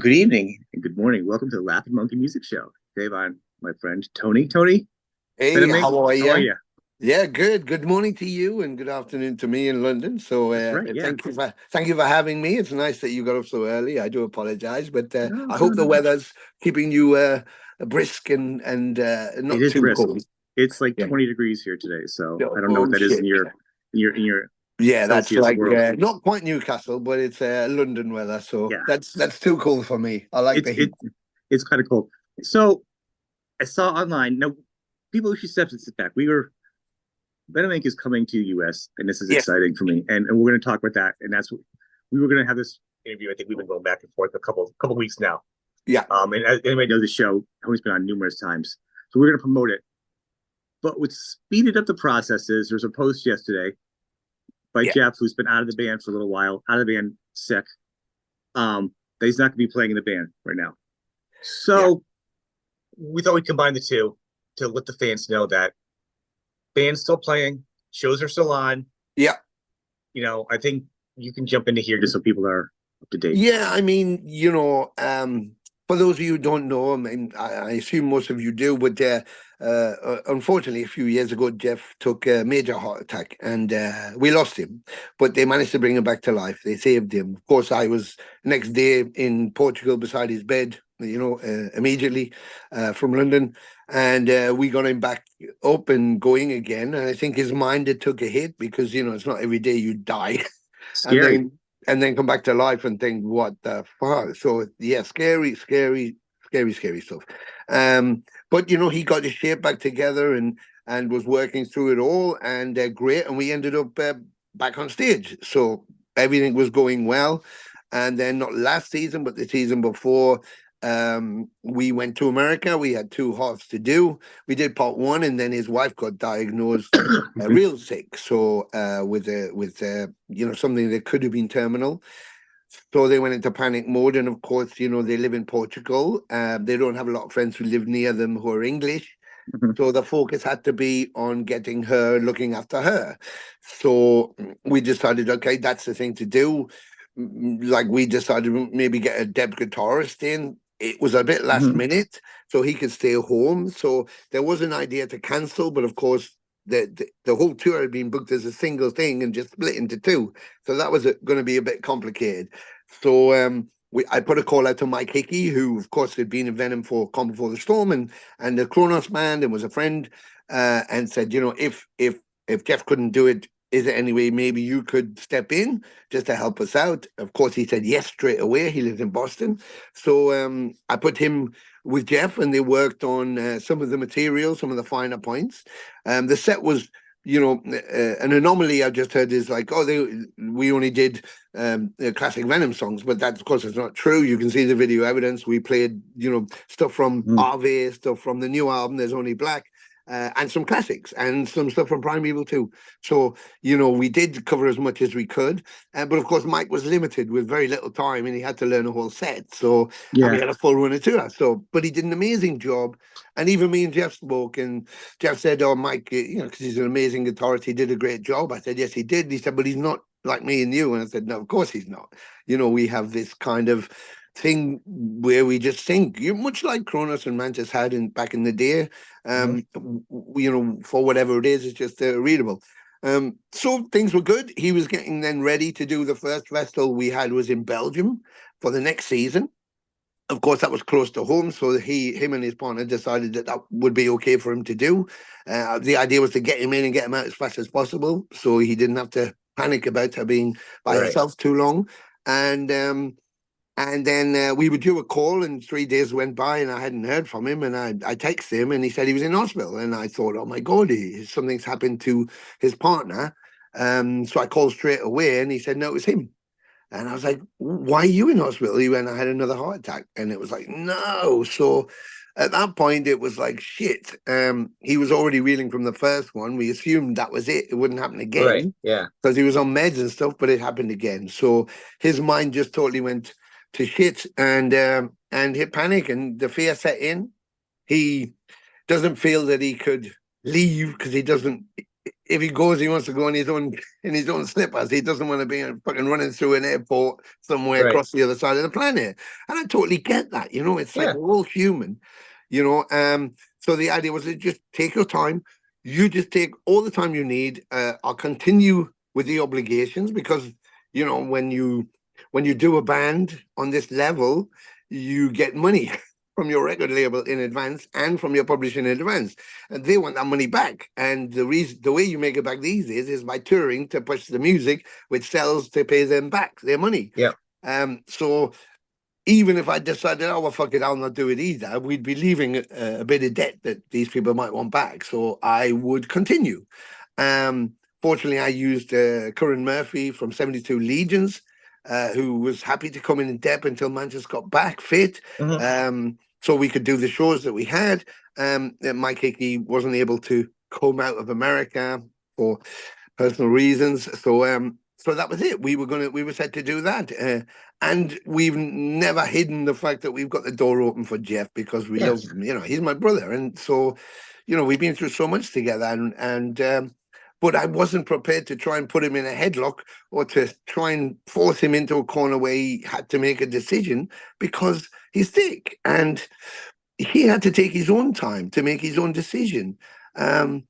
Good evening and good morning. Welcome to the Laughing Monkey Music Show. Dave, I'm my friend Tony. Tony Hey, Venom Inc. how are How are you? you? Yeah, good. Good morning to you, and good afternoon to me in London. So, That's right. Yeah. thank you for having me. It's nice that you got up so early. I do apologize, but No, I no, hope the no. weather's keeping you brisk and It not is too brisk. cold. It's like Yeah. 20 degrees here today, so I don't know what Oh that is in shit. your Yeah, that's Celsius like world. not quite Newcastle, but it's London weather. So Yeah. that's too cold for me. I like It's the it heat. it's kind of cold. So I saw online. Now, people who should step back. Venom Inc. is coming to the US, and this is Yes. exciting for me. And we're going to talk about that. And that's what we were going to have this interview. I think we've been going back and forth a couple weeks now. Yeah. And as anybody knows the show, Tony's been on numerous times. So we're going to promote it. But what speeded up the process is there's a post yesterday by Yeah. Jeff, who's been out of the band for a little while, out of the band sick, that he's not going to be playing in the band right now. Yeah. So we thought we'd combine the two to let the fans know that band's still playing, shows are still on. Yeah. I think you can jump into here just so people are up to date. Yeah, I mean, for those of you who don't know, I mean, I assume most of you do, but unfortunately, a few years ago, Jeff took a major heart attack and we lost him, but they managed to bring him back to life. They saved him. Of course, I was next day in Portugal beside his bed, immediately from London, and we got him back up and going again. And I think his mind had took a hit because, it's not every day you die. and Scary. then come back to life and think, what the fuck? So yeah, scary, scary, scary, scary stuff. But he got his shape back together and was working through it all, and great. And we ended up back on stage, so everything was going well. And then not last season, but the season before, we went to America. We had two halves to do. We did part one, and then his wife got diagnosed real sick. So with something that could have been terminal. So they went into panic mode, and of course, they live in Portugal. They don't have a lot of friends who live near them who are English. So the focus had to be on getting her, looking after her. So we decided, okay, that's the thing to do. Like we decided maybe get a deb guitarist in. It was a bit last minute, so he could stay home. So there was an idea to cancel, but of course, the whole tour had been booked as a single thing and just split into two. So that was going to be a bit complicated. So I put a call out to Mike Hickey, who of course had been in Venom for Calm Before the Storm and the Kronos band and was a friend, and said, if Jeff couldn't do it, is there any way maybe you could step in just to help us out? Of course, he said yes straight away. He lives in Boston. So I put him with Jeff, and they worked on some of the material, some of the finer points. The set was, an anomaly I just heard is like, we only did classic Venom songs, but that, of course, is not true. You can see the video evidence. We played, stuff from Ave, stuff from the new album, There's Only Black, and some classics and some stuff from Primeval too. So, we did cover as much as we could. But of course, Mike was limited with very little time and he had to learn a whole set. So, and we had a full run of tour. So, but he did an amazing job. And even me and Jeff spoke, and Jeff said, "Oh, Mike, because he's an amazing guitarist, he did a great job." I said, "Yes, he did." And he said, "But he's not like me and you." And I said, "No, of course he's not. We have this kind of thing where we just think, much like Kronos and Mantas had back in the day, for whatever it is, it's just readable." So things were good. He was getting then ready to do the first festival we had was in Belgium for the next season. Of course, that was close to home, so him and his partner decided that would be okay for him to do. The idea was to get him in and get him out as fast as possible, so he didn't have to panic about her being by herself too long. And then we would do a call, and 3 days went by, and I hadn't heard from him. And I texted him, and he said he was in hospital. And I thought, oh my God, something's happened to his partner. So I called straight away, and he said, no, it was him. And I was like, why are you in hospital? He went, I had another heart attack. And it was like, no. So at that point, it was like, shit. He was already reeling from the first one. We assumed that was it. It wouldn't happen again. Right. Yeah. Because he was on meds and stuff, but it happened again. So his mind just totally went to shit and hit panic, and the fear set in. He doesn't feel that he could leave because he doesn't if he goes, he wants to go in his own slippers. He doesn't want to be fucking running through an airport somewhere Right. across the other side of the planet. And I totally get that. You know, it's like Yeah. we're all human. You know, so the idea was to just take your time. You just take all the time you need. I'll continue with the obligations because you know when you do a band on this level, you get money from your record label in advance and from your publisher in advance, and they want that money back. And the way you make it back these days is by touring to push the music, which sells to pay them back their money. Yeah. So even if I decided, oh well, fuck it, I'll not do it either, we'd be leaving a bit of debt that these people might want back. So I would continue. Fortunately, I used Curran Murphy from 72 Legions, who was happy to come in debt until Mantas got back fit. So we could do the shows that we had. Mike Hickey wasn't able to come out of America for personal reasons. So that was it. We were set to do that. And we've never hidden the fact that we've got the door open for Jeff because we love him. You know, he's my brother. And so, you know, we've been through so much together. But I wasn't prepared to try and put him in a headlock or to try and force him into a corner where he had to make a decision because he's sick and he had to take his own time to make his own decision. And,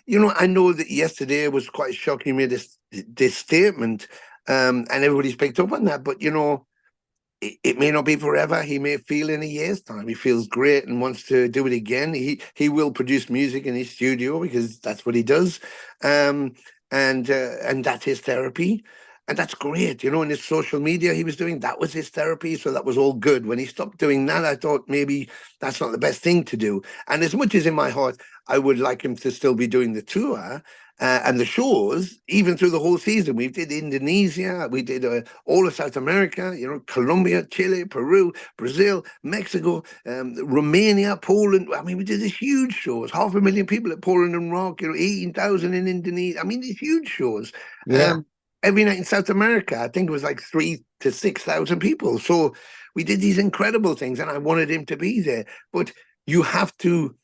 you know, I know that yesterday was quite shocking. He made this statement and everybody's picked up on that. But, you know, it may not be forever. He may feel in a year's time he feels great and wants to do it again. He will produce music in his studio because that's what he does, and that's his therapy, and that's great. You know, in his social media he was doing that was his therapy, so that was all good. When he stopped doing that, I thought maybe that's not the best thing to do. And as much as in my heart I would like him to still be doing the tour. And the shows, even through the whole season, we did Indonesia, we did all of South America, you know, Colombia, Chile, Peru, Brazil, Mexico, Romania, Poland. I mean, we did these huge shows, 500,000 people at Poland and Rock, you know, 18,000 in Indonesia. I mean, these huge shows. Yeah. Every night in South America, I think it was like 3,000 to 6,000 people. So we did these incredible things, and I wanted him to be there. But you have to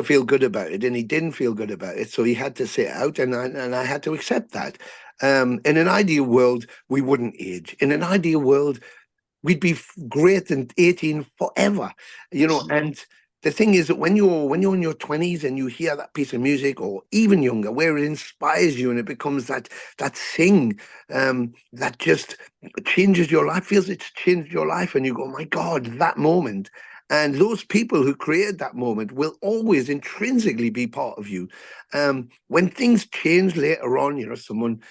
feel good about it, and he didn't feel good about it, so he had to sit out, and I had to accept that. In an ideal world, we wouldn't age. In an ideal world, we'd be great and 18 forever, you know. And the thing is that when you're in your 20s and you hear that piece of music, or even younger, where it inspires you and it becomes that thing that just changes your life, feels it's changed your life, and you go, my God, that moment. And those people who created that moment will always intrinsically be part of you. When things change later on, you know, someone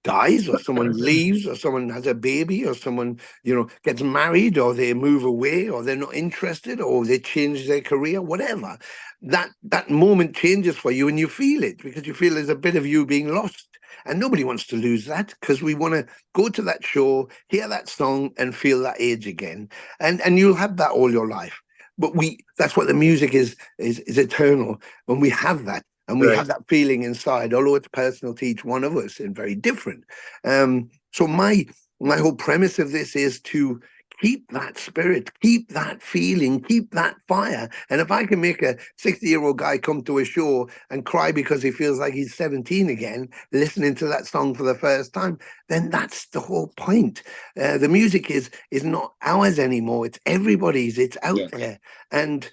dies or someone leaves or someone has a baby or someone, you know, gets married or they move away or they're not interested or they change their career, whatever, that moment changes for you and you feel it because you feel there's a bit of you being lost. And nobody wants to lose that because we want to go to that show, hear that song and feel that age again. And you'll have that all your life. But that's what the music is eternal. When we have that, and we have that feeling inside, although it's personal to each one of us and very different. So my whole premise of this is to keep that spirit, keep that feeling, keep that fire. And if I can make a 60-year-old guy come to a show and cry because he feels like he's 17 again, listening to that song for the first time, then that's the whole point. The music is not ours anymore. It's everybody's. It's out there. And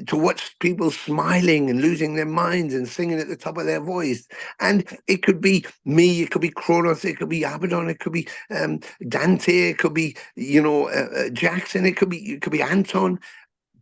to watch people smiling and losing their minds and singing at the top of their voice. And it could be me, it could be Kronos, it could be Abaddon, it could be Dante, it could be, you know, Jackson, it could be Anton.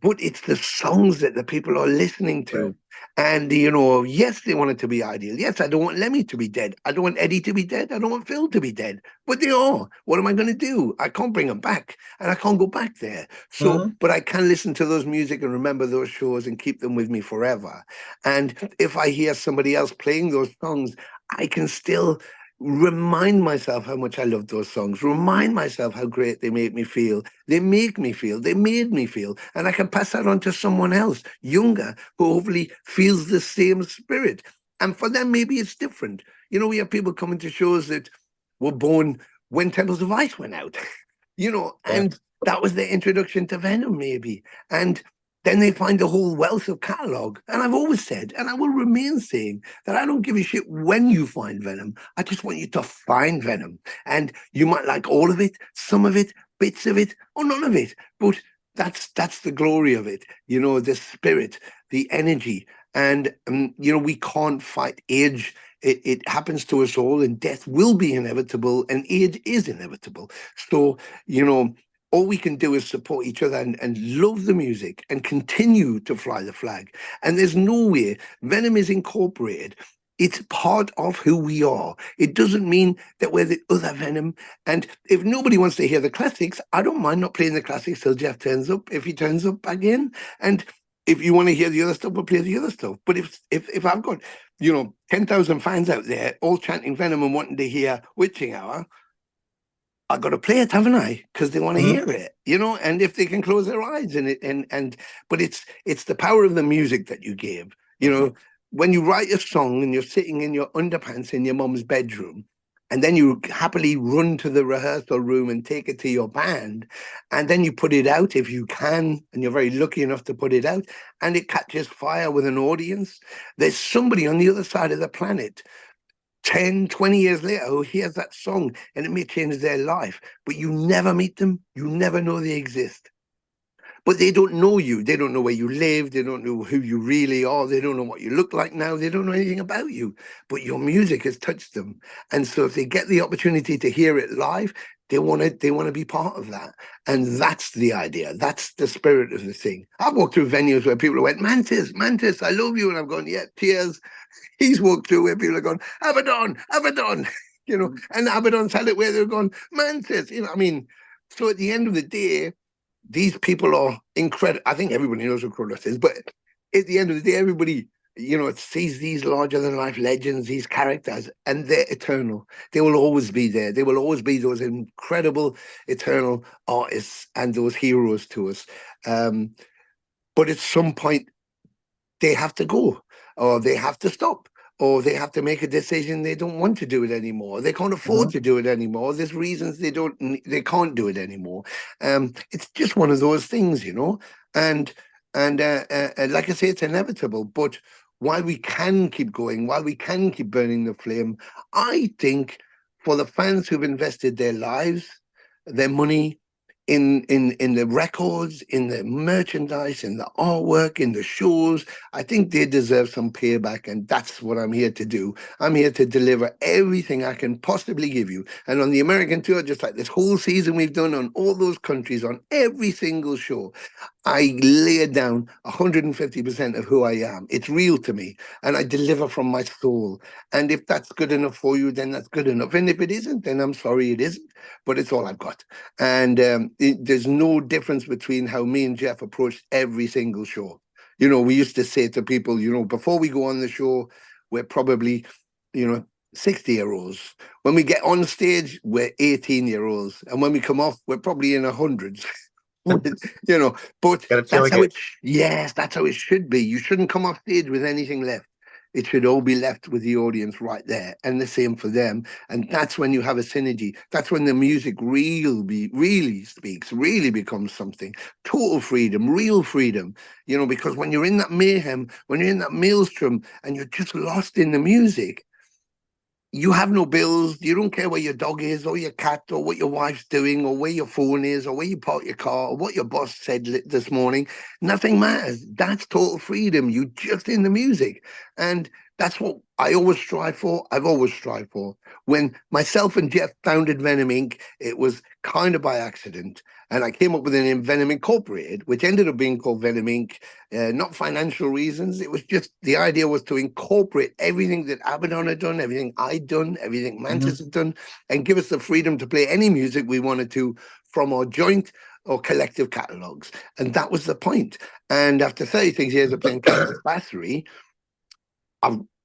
But it's the songs that the people are listening to. And, you know, yes, they want it to be ideal. Yes, I don't want Lemmy to be dead. I don't want Eddie to be dead. I don't want Phil to be dead. But they are. What am I going to do? I can't bring them back. And I can't go back there. So, but I can listen to those music and remember those shows and keep them with me forever. And if I hear somebody else playing those songs, I can still remind myself how much I love those songs, remind myself how great they make me feel. They make me feel, they made me feel. And I can pass that on to someone else, younger, who hopefully feels the same spirit. And for them, maybe it's different. You know, we have people coming to shows that were born when Temples of Ice went out, you know, and that was their introduction to Venom, maybe. And then they find a whole wealth of catalog. And I've always said, and I will remain saying, that I don't give a shit when you find Venom. I just want you to find Venom. And you might like all of it, some of it, bits of it, or none of it. But that's the glory of it, the spirit, the energy. And we can't fight age. It happens to us all, and death will be inevitable, and age is inevitable. So all we can do is support each other and love the music and continue to fly the flag. And there's no way Venom is incorporated. It's part of who we are. It doesn't mean that we're the other Venom. And if nobody wants to hear the classics, I don't mind not playing the classics till Jeff turns up, if he turns up again. And if you want to hear the other stuff, we'll play the other stuff. But if I've got, 10,000 fans out there all chanting Venom and wanting to hear Witching Hour, I got to play it, haven't I? Because they want to hear it, and if they can close their eyes but it's the power of the music that you give, when you write a song and you're sitting in your underpants in your mum's bedroom, and then you happily run to the rehearsal room and take it to your band, and then you put it out if you can, and you're very lucky enough to put it out, and it catches fire with an audience. There's somebody on the other side of the planet 10, 20 years later who hears that song, and it may change their life, but you never meet them. You never know they exist. But they don't know you. They don't know where you live. They don't know who you really are. They don't know what you look like now. They don't know anything about you. But your music has touched them. And so if they get the opportunity to hear it live, they want to be part of that. And that's the idea. That's the spirit of the thing. I've walked through venues where people went, Mantas, I love you. And I'm going, yeah, tears. He's walked through where people are going, Abaddon, and Abaddon's had it where they're going, Mantas, so at the end of the day, these people are incredible. I think everybody knows who Kronos is, but at the end of the day, everybody, sees these larger than life legends, these characters, and they're eternal. They will always be there. They will always be those incredible, eternal artists and those heroes to us. But at some point, they have to go, or they have to stop, or they have to make a decision they don't want to do it anymore. They can't afford to do it anymore. There's reasons they can't do it anymore. It's just one of those things, and like I say, it's inevitable. But while we can keep going, while we can keep burning the flame, I think for the fans who've invested their lives, their money, in the records, in the merchandise, in the artwork, in the shows, I think they deserve some payback, and that's what I'm here to do. I'm here to deliver everything I can possibly give you. And on the American tour, just like this whole season we've done on all those countries, on every single show, I lay down 150% of who I am. It's real to me, and I deliver from my soul. And if that's good enough for you, then that's good enough. And if it isn't, then I'm sorry it isn't, but it's all I've got. And there's no difference between how me and Jeff approached every single show. We used to say to people, before we go on the show, we're probably, 60-year-olds. When we get on stage, we're 18-year-olds. And when we come off, we're probably in the hundreds. But that's how that's how it should be. You shouldn't come off stage with anything left. It should all be left with the audience right there, and the same for them. And that's when you have a synergy. That's when the music really speaks, really becomes something. Total freedom, real freedom. Because when you're in that mayhem, when you're in that maelstrom, and you're just lost in the music, you have no bills. You don't care where your dog is, or your cat, or what your wife's doing, or where your phone is, or where you park your car, or what your boss said this morning. Nothing matters. That's total freedom. You're just in the music. And that's what I always strive for. I've always strived for. When myself and Jeff founded Venom Inc., it was kind of by accident. And I came up with the name Venom Incorporated, which ended up being called Venom Inc. Not financial reasons. It was just, the idea was to incorporate everything that Abaddon had done, everything I'd done, everything Mantas had done, and give us the freedom to play any music we wanted to from our joint or collective catalogs. And that was the point. And after 36 years of playing Countess Battery,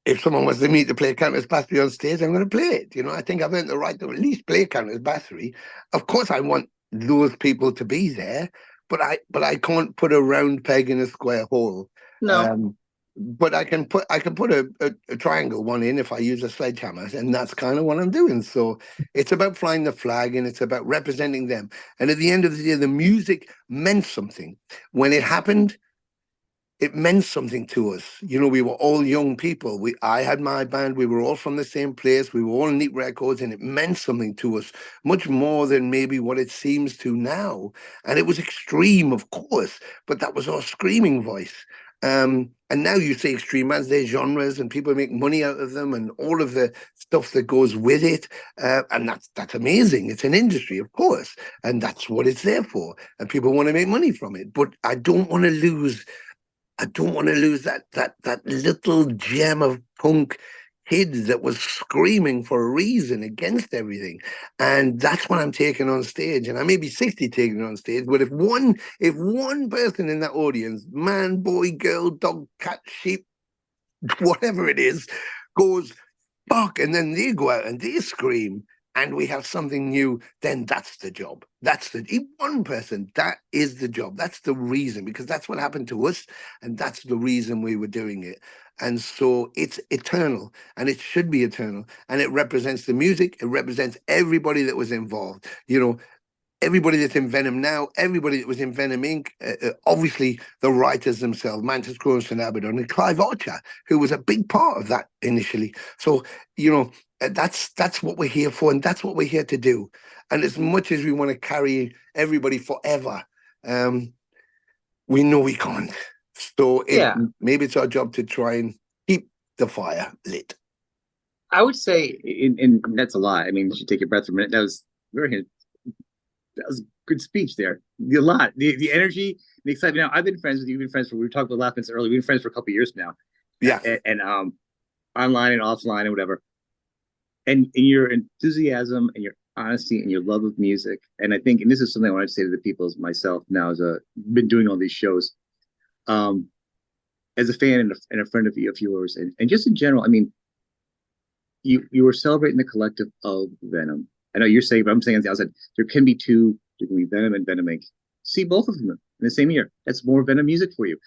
if someone wants me to play Countess Battery on stage, I'm going to play it. I think I've earned the right to at least play Countess Battery. Of course, I want those people to be there, but I can't put a round peg in a square hole. No. But I can put a triangle one in if I use a sledgehammer, and that's kind of what I'm doing. So it's about flying the flag, and it's about representing them. And at the end of the day, the music meant something. When it happened, it meant something to us. You know, we were all young people. I had my band. We were all from the same place. We were all Neat Records, and it meant something to us, much more than maybe what it seems to now. And it was extreme, of course, but that was our screaming voice. And now you say extreme as their genres, and people make money out of them, and all of the stuff that goes with it. And that's amazing. It's an industry, of course, and that's what it's there for. And people want to make money from it. But I don't want to lose that little gem of punk kids that was screaming for a reason against everything. And that's what I'm taking on stage. And I may be 60 taking it on stage, but if one person in that audience, man, boy, girl, dog, cat, sheep, whatever it is, goes, fuck, and then they go out and they scream, and we have something new, then that's the job. That's one person, that is the job. That's the reason, because that's what happened to us, and that's the reason we were doing it. And so it's eternal, and it should be eternal, and it represents the music. It represents everybody that was involved. You know, everybody that's in Venom now, everybody that was in Venom Inc., obviously the writers themselves, Mantas, Curran, and Clive Archer, who was a big part of that initially. So, you know, that's what we're here for, and that's what we're here to do. And as much as we want to carry everybody forever, we know we can't. So maybe it's our job to try and keep the fire lit. I would say, and that's a lot. I mean, you should take a breath for a minute. That was a good speech there. The energy, the excitement. Now, I've been friends with you. We've been friends for, we were talking about Laughing earlier. We've been friends for a couple of years now. Yeah. And online and offline and whatever. And your enthusiasm and your honesty and your love of music. And I think, and this is something I want to say to the people as myself now, as been doing all these shows, as a fan and a friend of yours, and just in general, I mean, you were celebrating the collective of Venom. I know you're saying, but I'm saying on the outside, there can be two. There can be Venom and Venom Inc. See both of them in the same year. That's more Venom music for you.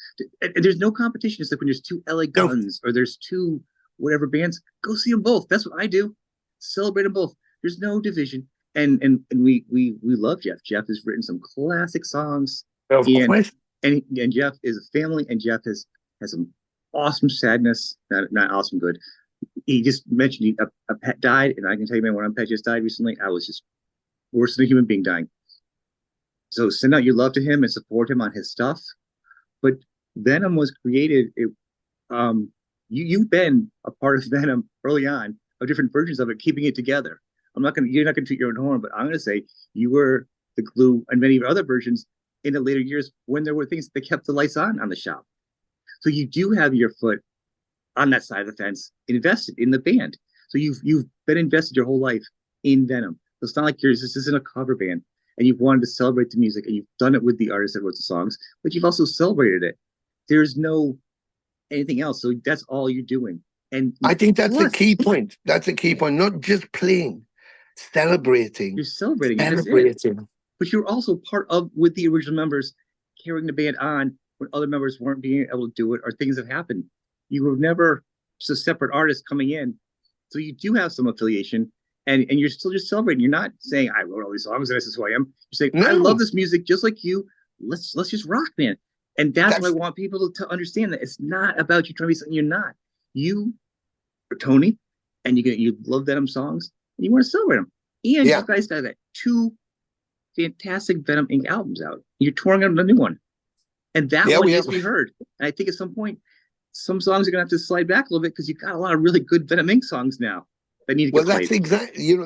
And there's no competition. It's like when there's two LA Guns or there's two whatever bands, go see them both. That's what I do. Celebrate them both. There's no division. And we love Jeff. Jeff has written some classic songs. Of course. And Jeff is a family, and Jeff has some awesome sadness. Not awesome good. He just mentioned a pet died, and I can tell you, man, when a pet just died recently, I was just worse than a human being dying. So send out your love to him and support him on his stuff. But Venom was created. You've been a part of Venom early on, of different versions of it, keeping it together. You're not gonna toot your own horn, but I'm gonna say you were the glue on many other versions in the later years when there were things that kept the lights on the shop. So you do have your foot on that side of the fence, invested in the band. So you've been invested your whole life in Venom. So it's not like this isn't a cover band, and you've wanted to celebrate the music, and you've done it with the artist that wrote the songs, but you've also celebrated it. There's no anything else. So that's all you're doing. And I think that's a key point. That's a key point. Not just playing, celebrating. You're celebrating. But you're also part of, with the original members, carrying the band on when other members weren't being able to do it, or things have happened. You were never just a separate artist coming in. So you do have some affiliation, and you're still just celebrating. You're not saying, I wrote all these songs and this is who I am. You're saying, no, I love this music just like you. Let's just rock, man. And that's what I want people to understand, that it's not about you trying to be something you're not. You are Tony, and you love Venom songs, and you want to celebrate them. And you guys got that 2 fantastic Venom Inc. albums out. You're touring on a new one. And that one needs to be heard. And I think at some point, some songs are going to have to slide back a little bit, because you've got a lot of really good Venom Inc. songs now that need to get played.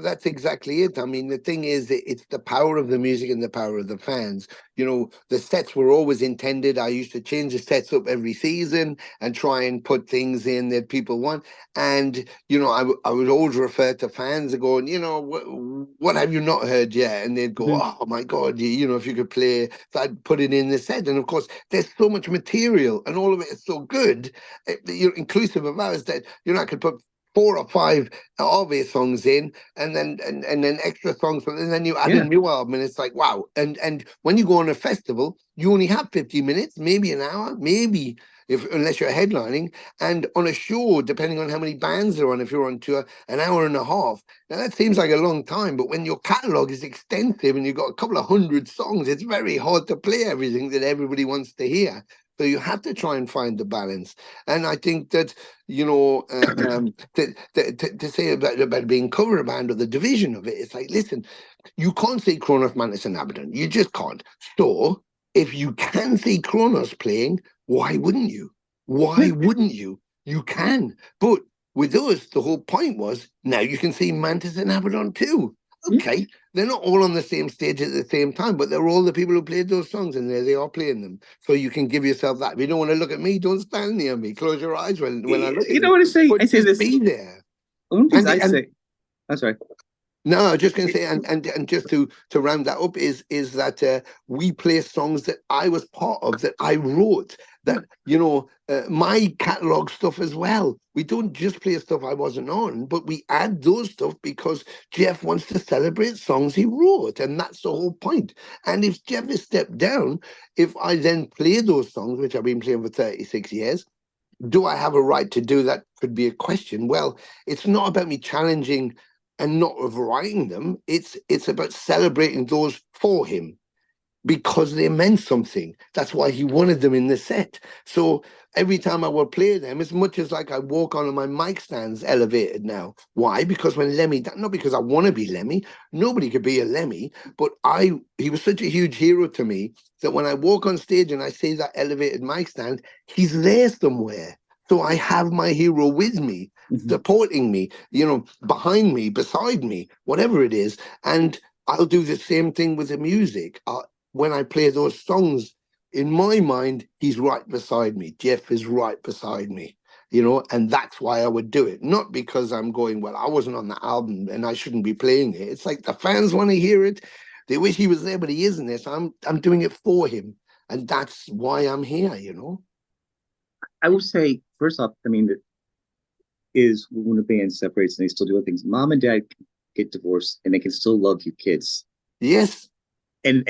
That's exactly it. I mean, the thing is, it's the power of the music and the power of the fans. You know, the sets were always intended. I used to change the sets up every season and try and put things in that people want. And, you know, I would always refer to fans going, you know, what have you not heard yet? And they'd go, oh my God, you know, if you could play, so I'd put it in the set. And of course, there's so much material, and all of it is so good, you're inclusive of ours, that you're not going to put 4 or 5 obvious songs in, and then extra songs, and then you add a new album, and it's like, wow. And when you go on a festival, you only have 50 minutes, maybe an hour, maybe, unless you're headlining. And on a show, depending on how many bands are on, if you're on tour, an hour and a half. Now that seems like a long time, but when your catalog is extensive and you've got a couple of 100 songs, it's very hard to play everything that everybody wants to hear. So you have to try and find the balance. And I think that, you know, to say about being cover band or the division of it, it's like, listen, you can't say Kronos, Mantas, and Abaddon. You just can't. So if you can see Kronos playing, why wouldn't you? Why wouldn't you? You can. But with us, the whole point was now you can see Mantas and Abaddon too. Okay, they're not all on the same stage at the same time, but they're all the people who played those songs, and there they are playing them. So you can give yourself that. If you don't want to look at me, don't stand near me. Close your eyes when I look at You know what I say? But I say just this. be there. One of the things And I say. I'm sorry. No, I was just going to say, and just to round that up is that we play songs that I was part of, that I wrote, that you know, my catalog stuff as well. We don't just play stuff I wasn't on, but we add those stuff because Jeff wants to celebrate songs he wrote, and that's the whole point. And if Jeff has stepped down, if I then play those songs, which I've been playing for 36 years, do I have a right to do that? Could be a question. Well, it's not about me challenging and not writing them. It's about celebrating those for him because they meant something. That's why he wanted them in the set. So every time I will play them, as much as like I walk on and my mic stands elevated now. Why? Because when Lemmy, not because I want to be Lemmy, nobody could be a Lemmy, but he was such a huge hero to me that when I walk on stage and I say that elevated mic stand, he's there somewhere. So I have my hero with me, supporting me, you know, behind me, beside me, whatever it is. And I'll do the same thing with the music. When I play those songs, in my mind, he's right beside me. Jeff is right beside me, you know, and that's why I would do it. Not because I'm going, well, I wasn't on the album and I shouldn't be playing it. It's like the fans want to hear it. They wish he was there, but he isn't there. So I'm doing it for him. And that's why I'm here, you know. I would say, first off, I mean, that is when a band separates and they still do other things. Mom and dad get divorced and they can still love you kids. Yes. And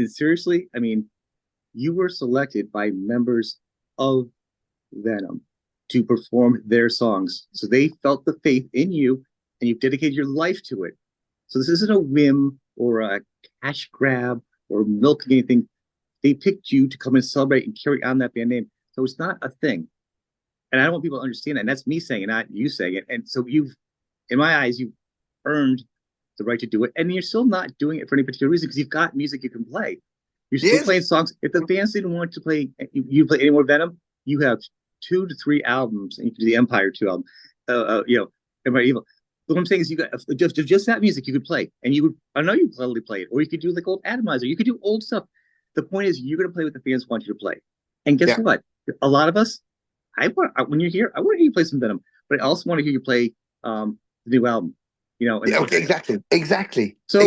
seriously, I mean, you were selected by members of Venom to perform their songs. So they felt the faith in you and you've dedicated your life to it. So this isn't a whim or a cash grab or milking anything. They picked you to come and celebrate and carry on that band name. So it's not a thing. And I don't want people to understand that. And that's me saying it, not you saying it. And so you've, in my eyes, you've earned the right to do it. And you're still not doing it for any particular reason because you've got music you can play. You're still playing songs. If the fans didn't want to play, you play any more Venom, you have 2 to 3 albums, and you can do the Empire 2 album, you know, Mpire of Evil. But what I'm saying is you got just that music you could play. And you would, I know you probably play it, or you could do like old Atomizer. You could do old stuff. The point is you're going to play what the fans want you to play. And guess what? A lot of us, when you're here, I want to hear you play some Venom, but I also want to hear you play the new album. You know, exactly. So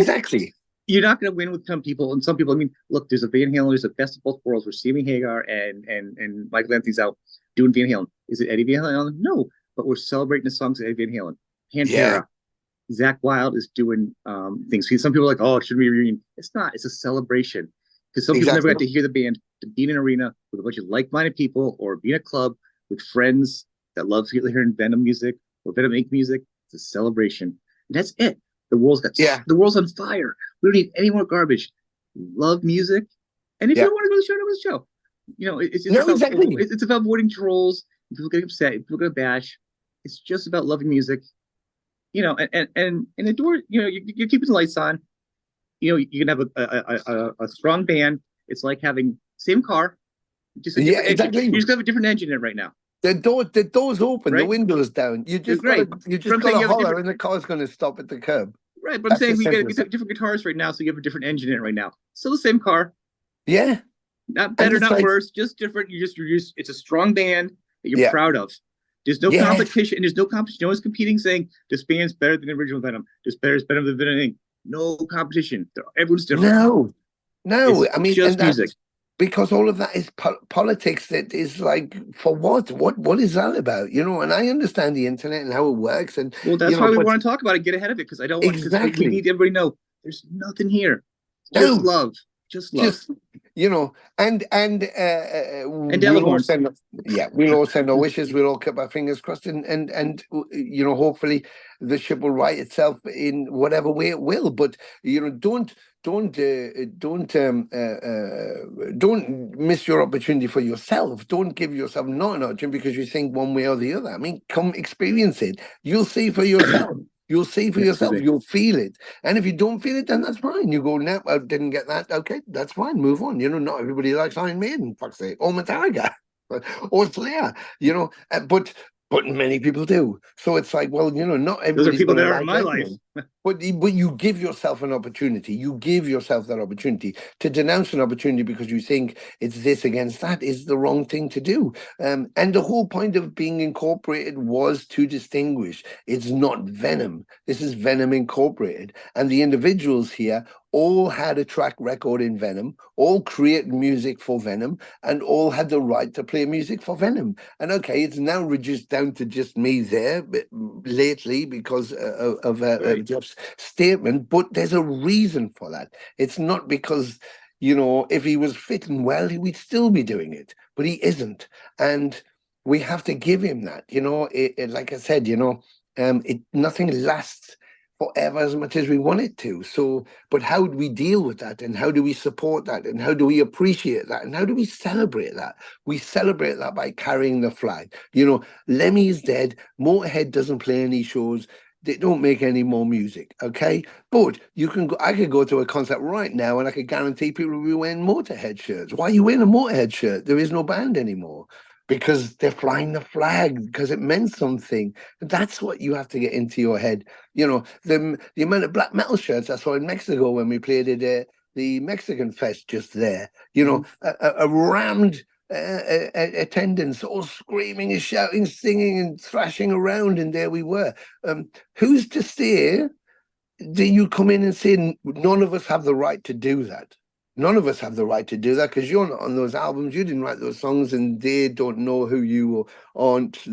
you're not going to win with some people, and some people. I mean, look, there's a Van Halen. There's the best of both worlds. Where Sammy Hagar and Michael Anthony's out doing Van Halen. Is it Eddie Van Halen? No, but we're celebrating the songs of Eddie Van Halen. Pantera. Zach Wilde is doing things. Some people are like, oh, it shouldn't be a reunion. It's not. It's a celebration because some people never got to hear the band. To be in an arena with a bunch of like-minded people, or be in a club with friends that love hearing Venom music or Venom Inc. music. It's a celebration. And that's it. The world's on fire. We don't need any more garbage. Love music, and if you don't want to go to the show, don't go to the show. You know, it's about avoiding trolls. People getting upset. People get bash. It's just about loving music. You know, and adore. You know, you're keeping the lights on. You know, you can have a strong band. It's like having same car, just a different engine. You just have a different engine in it right now. The door's open, right? The window's down. You just gotta holler, and the car's going to stop at the curb. Right, but I'm saying we got different guitars right now, so you have a different engine in it right now. Still the same car. Yeah. Not better, not worse, just different. You're just it's a strong band that you're proud of. There's no competition. There's no competition. No one's competing saying this band's better than the original Venom. This band's better than Venom Inc. No competition. Everyone's different. No. It's I mean, just music. Because all of that is politics. That is like, for what? What is that about? You know, and I understand the internet and how it works. And well, that's why we want to talk about it, get ahead of it, because I don't want we need everybody to know there's nothing here. Just love. Just love. Just, you know, and we'll all Delahorn. send, we'll all send our wishes. We'll all keep our fingers crossed, and you know, hopefully the ship will right itself in whatever way it will. But you know, don't miss your opportunity for yourself. Don't give yourself not an opportunity because you think one way or the other. I mean, come experience it. You'll see for yourself. You'll see for yourself. You'll feel it. And if you don't feel it, then that's fine. You go, no, I didn't get that. Okay, that's fine. Move on. You know, not everybody likes Iron Maiden, fuck's sake, or Metallica, or Slayer. You know, but many people do. So it's like, well, you know, not everybody's Those are people that are like in my life. But you give yourself an opportunity. You give yourself that opportunity. To denounce an opportunity because you think it's this against that is the wrong thing to do. And the whole point of being incorporated was to distinguish. It's not Venom. This is Venom Incorporated. And the individuals here all had a track record in Venom, all create music for Venom, and all had the right to play music for Venom. And okay, it's now reduced down to just me there lately because of Jeff's statement, but there's a reason for that. It's not because, you know, if he was fit and well, we'd still be doing it, but he isn't. And we have to give him that, you know, like I said, you know, nothing lasts forever as much as we want it to. So, but how do we deal with that? And how do we support that? And how do we appreciate that? And how do we celebrate that? We celebrate that by carrying the flag. You know, Lemmy is dead. Motorhead doesn't play any shows. They don't make any more music, okay? But you can go. I could go to a concert right now, and I could guarantee people will be wearing Motorhead shirts. Why are you wearing a Motorhead shirt? There is no band anymore because they're flying the flag because it meant something. That's what you have to get into your head. You know, the amount of black metal shirts I saw in Mexico when we played at the Mexican Fest just there. You know, a rammed attendance, all screaming and shouting, singing and thrashing around, and there we were. Who's to say that you come in and say none of us have the right to do that? None of us have the right to do that because you're not on those albums. You didn't write those songs, and they don't know who you aren't.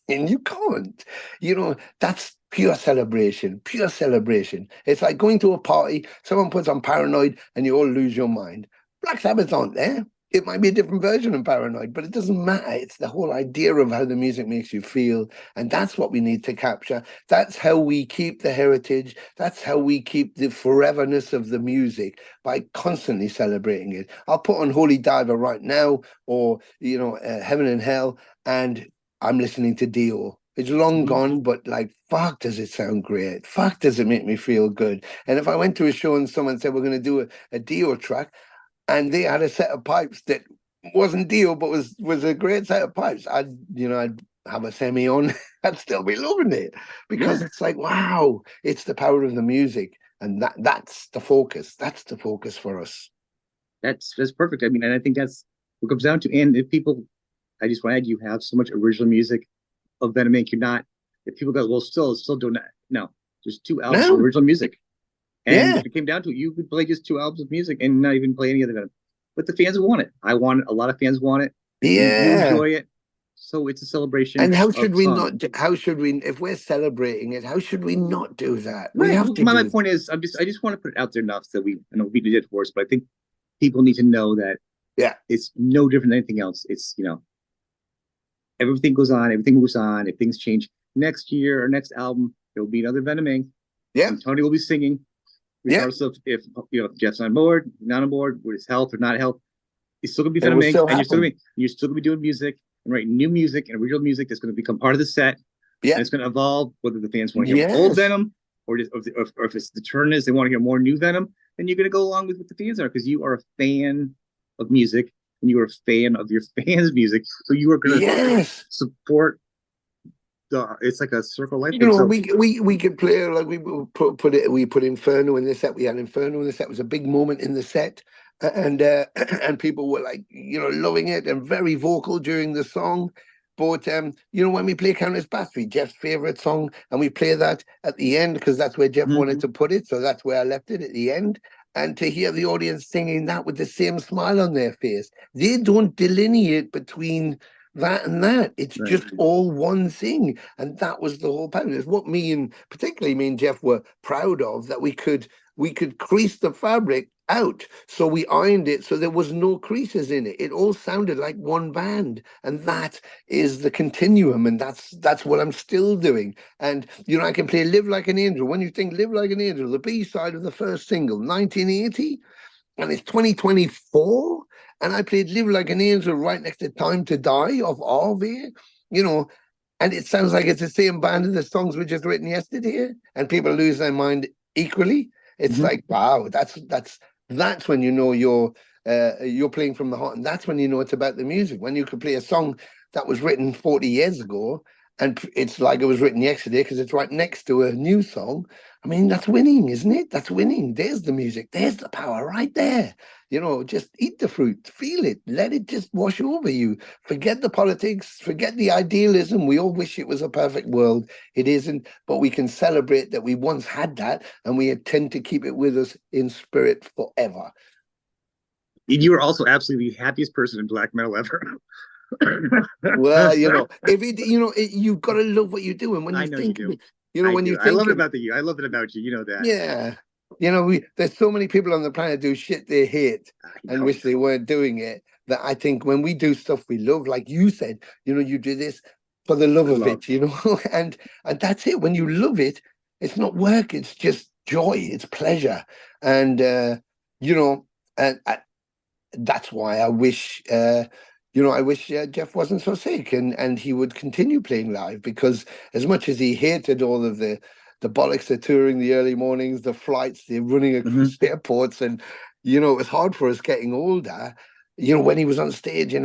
And you can't. You know, that's pure celebration, pure celebration. It's like going to a party, someone puts on Paranoid, and you all lose your mind. Black Sabbath aren't there. It might be a different version of Paranoid, but it doesn't matter. It's the whole idea of how the music makes you feel. And that's what we need to capture. That's how we keep the heritage. That's how we keep the foreverness of the music by constantly celebrating it. I'll put on Holy Diver right now, or, you know, Heaven and Hell, and I'm listening to Dio. It's long gone, but like, fuck, does it sound great? Fuck, does it make me feel good? And if I went to a show and someone said, we're going to do a Dio track, and they had a set of pipes that wasn't Dio, but was a great set of pipes, I'd have a semi on. I'd still be loving it because it's like, wow, it's the power of the music, and that's the focus. That's the focus for us. That's perfect. I mean, and I think that's what comes down to. And if people, I just want to add, you have so much original music of Venom Inc. You're not. If people go, well, still doing that. No, there's 2 albums of original music. And if it came down to it, you could play just 2 albums of music and not even play any of them. But the fans want it. I want it. A lot of fans want it. Yeah. You enjoy it. So it's a celebration. And how should we not? How should we, if we're celebrating it, how should we not do that? Right. We have to. My point is, I just want to put it out there enough that I know we did it for us, but I think people need to know that it's no different than anything else. It's, you know, everything goes on, everything moves on. If things change next year or next album, there will be another Venom Inc. Yeah. And Tony will be singing. Regardless of if Jeff's on board, not on board, with his health or not health, he's still gonna be Venom Inc. And you're still gonna be doing music and writing new music and original music that's gonna become part of the set. Yeah, and it's gonna evolve. Whether the fans want to hear old Venom or if it's the turn is they want to hear more new Venom, then you're gonna go along with what the fans are because you are a fan of music and you are a fan of your fans' music, so you are gonna support. It's like a circle life. You know, we could play like we put Inferno in the set. We had Inferno in the set. It was a big moment in the set, and people were like, you know, loving it and very vocal during the song. But you know, when we play Countless Battery, Jeff's favorite song, and we play that at the end because that's where Jeff wanted to put it, so that's where I left it at the end. And to hear the audience singing that with the same smile on their face, they don't delineate between that and that. It's just all one thing. And that was the whole point. It's what particularly me and Jeff were proud of, that we could we could crease the fabric out. So we ironed it so there was no creases in it. It all sounded like one band. And that is the continuum. And that's what I'm still doing. And, you know, I can play Live Like an Angel. When you think Live Like an Angel, the B-side of the first single, 1980, and it's 2024, and I played Live Like an Angel right next to Time to Die of Arvey, you know, and it sounds like it's the same band as the songs we just written yesterday, and people lose their mind equally. It's like, wow, that's when you know you're playing from the heart, and that's when you know it's about the music. When you could play a song that was written 40 years ago, and it's like it was written yesterday because it's right next to a new song. I mean, that's winning, isn't it? That's winning. There's the music. There's the power right there. You know, just eat the fruit, feel it, let it just wash over you. Forget the politics, forget the idealism. We all wish it was a perfect world. It isn't, but we can celebrate that we once had that, and we intend to keep it with us in spirit forever. You are also absolutely the happiest person in black metal ever. Well, you know, if it, you know, you've got to love what you're doing. When you think, you do. You know, when you think, I love it about you. I love it about you. You know that. Yeah, you know, there's so many people on the planet do shit they hate and wish they weren't doing it. That I think when we do stuff we love, like you said, you know, you do this for the love of it, you know, and that's it. When you love it, it's not work; it's just joy, it's pleasure, and you know, and that's why I wish. You know, I wish Jeff wasn't so sick and he would continue playing live, because as much as he hated all of the bollocks of touring, the early mornings, the flights, the running across airports, and, you know, it was hard for us getting older. You know, when he was on stage in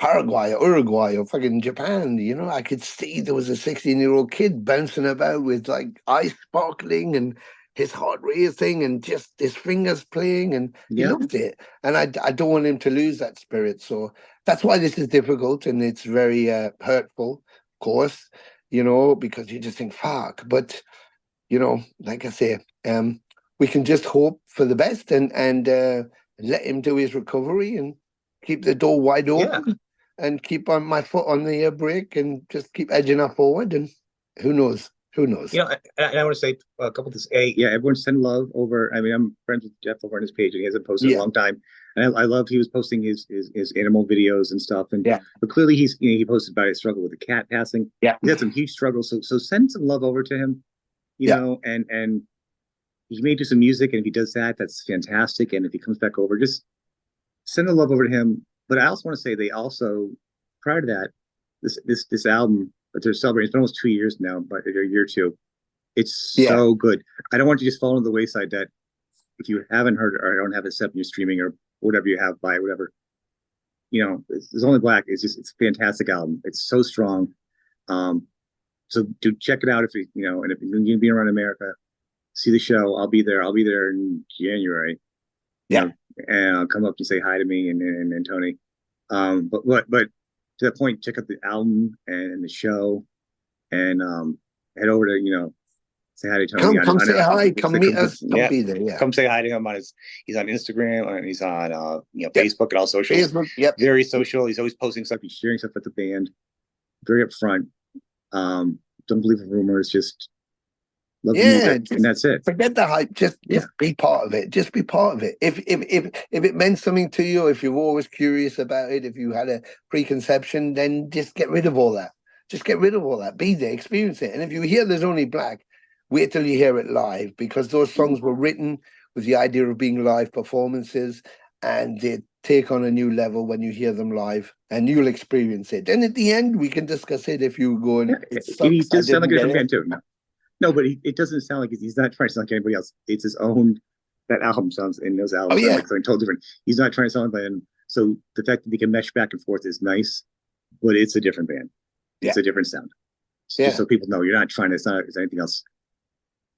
Paraguay or Uruguay or fucking Japan, you know, I could see there was a 16-year-old kid bouncing about with like eyes sparkling and his heart racing and just his fingers playing, and he loved it. And I don't want him to lose that spirit. So that's why this is difficult, and it's very hurtful, of course, you know, because you just think, fuck. But, you know, like I say, we can just hope for the best and let him do his recovery and keep the door wide open and keep on my foot on the brake and just keep edging up forward. And who knows? Who knows? You know, and I want to say a couple of things. Everyone send love over. I mean, I'm friends with Jeff over on his page, and he hasn't posted in a long time. And I love he was posting his animal videos and stuff. And but clearly he posted about his struggle with the cat passing. Yeah, he had some huge struggles. So send some love over to him. You know, and he may do some music, and if he does that, that's fantastic. And if he comes back over, just send the love over to him. But I also want to say they also, prior to that, this album that they're celebrating, it's been almost 2 years now, but a year or two. It's so good. I don't want you to just fall on the wayside that if you haven't heard it or don't have it set up in your streaming or whatever you have, buy whatever. You know, it's Only Black. It's a fantastic album. It's so strong. So do check it out if you know, and if you're going to be around America, see the show. I'll be there. I'll be there in January. Yeah, and I'll come up and say hi to me and Tony. But to that point, check out the album and the show, and head over to say hi to Tony. Come say hi. Come meet us. Come be there. Yeah. Come say hi to him he's on Instagram and he's on Facebook and all socials. Facebook. Very social. He's always posting stuff. He's sharing stuff with the band. Very upfront. Don't believe the rumors. Just love the music, and that's it. Forget the hype. Just be part of it. Just be part of it. If it meant something to you, if you're always curious about it, if you had a preconception, then just get rid of all that. Just get rid of all that. Be there, experience it. And if you hear There's Only Black, wait till you hear it live, because those songs were written with the idea of being live performances, and they take on a new level when you hear them live, and you'll experience it. And at the end, we can discuss it if you go and he does sound like a different man too. No, but it doesn't sound like he's not trying to sound like anybody else. It's his own. That album sounds, and those albums sound like something totally different. He's not trying to sound like him. So the fact that he can mesh back and forth is nice, but it's a different band. It's a different sound. Just so people know, you're not trying to. It's anything else.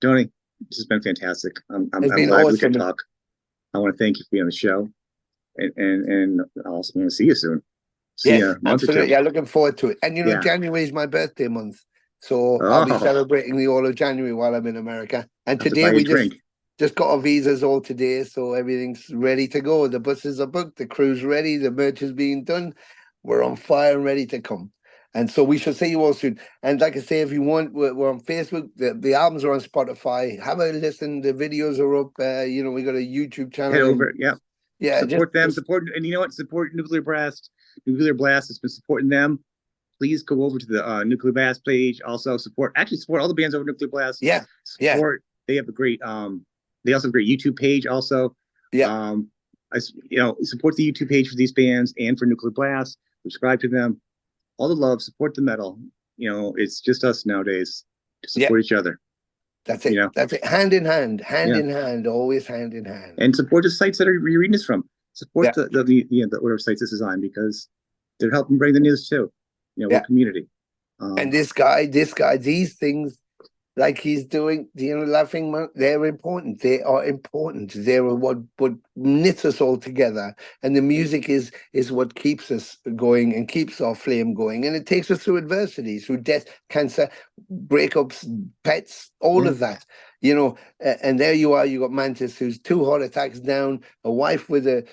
Tony, this has been fantastic. I'm glad we could talk. I want to thank you for being on the show, and I also want to see you soon. Absolutely. Yeah, looking forward to it. And January is my birthday month. So I'll be celebrating the all of January while I'm in America. And today we just got our visas all today, so everything's ready to go. The buses are booked, the crew's ready, the merch is being done. We're on fire and ready to come. And so we shall see you all soon. And like I say, if you want, we're on Facebook. The albums are on Spotify. Have a listen. The videos are up. We got a YouTube channel. Head over, yeah. Support them. Support, and you know what? Support Nuclear Blast. Nuclear Blast has been supporting them. Please go over to the Nuclear Blast page. Also support all the bands over Nuclear Blast. Yeah, support. They have a great they also have a great YouTube page. Also, support the YouTube page for these bands and for Nuclear Blast. Subscribe to them. All the love, support the metal. It's just us nowadays to support each other. That's it. That's it. Hand in hand, in hand, always hand in hand. And support the sites that you're reading this from. Support the order sites this is on, because they're helping bring the news too. We're community. And this guy, these things, like he's doing, Laughing Monk, they're important. They are important. They're what knits us all together. And the music is what keeps us going and keeps our flame going. And it takes us through adversity, through death, cancer, breakups, pets, all of that. And there you are. You got Mantas, who's 2 heart attacks down, a wife with an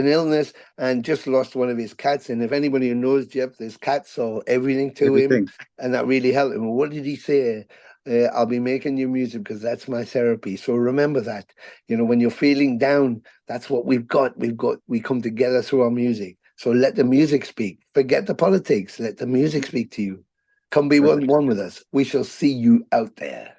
illness, and just lost one of his cats. And if anybody knows Jeff, there's cats or everything to him, and that really helped him. What did he say? I'll be making new music because that's my therapy. So remember that. When you're feeling down, that's what we've got. We come together through our music. So let the music speak. Forget the politics. Let the music speak to you. Come be one with us. We shall see you out there.